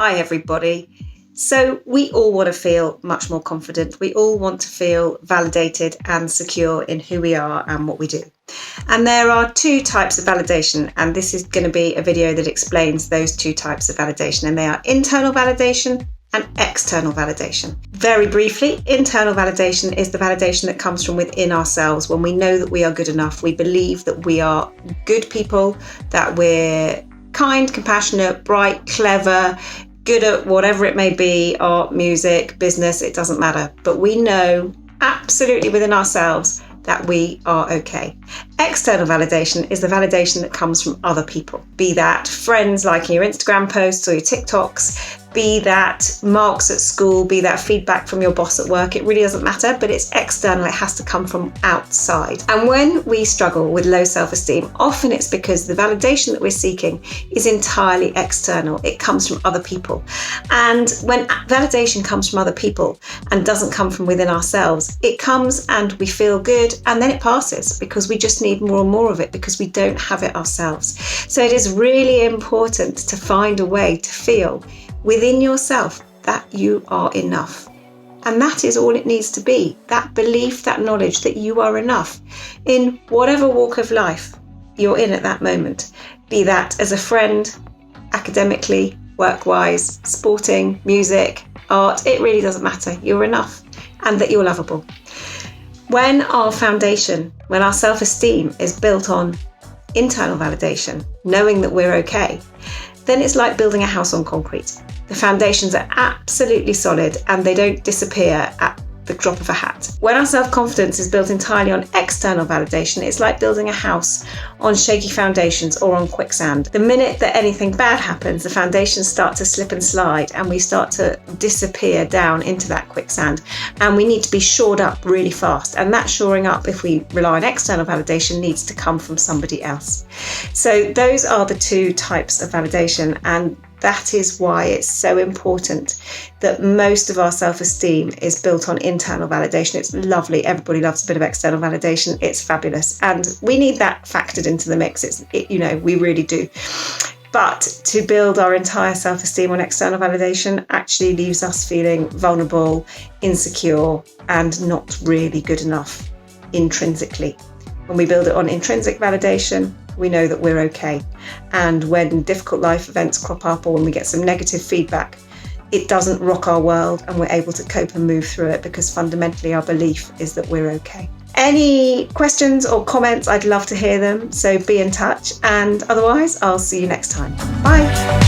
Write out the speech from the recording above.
Hi, everybody. So we all want to feel much more confident. We all want to feel validated and secure in who we are and what we do. And there are two types of validation, and this is going to be a video that explains those two types of validation, and they are internal validation and external validation. Very briefly, internal validation is the validation that comes from within ourselves when we know that we are good enough. We believe that we are good people, that we're kind, compassionate, bright, clever, good at whatever it may be, art, music, business, it doesn't matter. But we know absolutely within ourselves that we are okay. External validation is the validation that comes from other people, be that friends liking your Instagram posts or your TikToks, be that marks at school, be that feedback from your boss at work. It really doesn't matter, but it's external. It has to come from outside. And when we struggle with low self-esteem, often it's because the validation that we're seeking is entirely external. It comes from other people. And when validation comes from other people and doesn't come from within ourselves, it comes and we feel good and then it passes because we just need more and more of it because we don't have it ourselves. So it is really important to find a way to feel within yourself that you are enough. And that is all it needs to be. That belief, that knowledge that you are enough in whatever walk of life you're in at that moment. Be that as a friend, academically, work-wise, sporting, music, art, it really doesn't matter. You're enough and that you're lovable. When our foundation, when our self-esteem is built on internal validation, knowing that we're okay, then it's like building a house on concrete. The foundations are absolutely solid and they don't disappear at the drop of a hat. When our self-confidence is built entirely on external validation, it's like building a house on shaky foundations or on quicksand. The minute that anything bad happens, the foundations start to slip and slide and we start to disappear down into that quicksand, and we need to be shored up really fast. And that shoring up, if we rely on external validation, needs to come from somebody else. So those are the two types of validation, and that is why it's so important that most of our self-esteem is built on internal validation. It's lovely. Everybody loves a bit of external validation. It's fabulous. And we need that factored into the mix. We really do. But to build our entire self-esteem on external validation actually leaves us feeling vulnerable, insecure, and not really good enough intrinsically. When we build it on intrinsic validation, we know that we're okay. And when difficult life events crop up or when we get some negative feedback, it doesn't rock our world and we're able to cope and move through it because fundamentally our belief is that we're okay. Any questions or comments, I'd love to hear them. So be in touch, and otherwise I'll see you next time. Bye.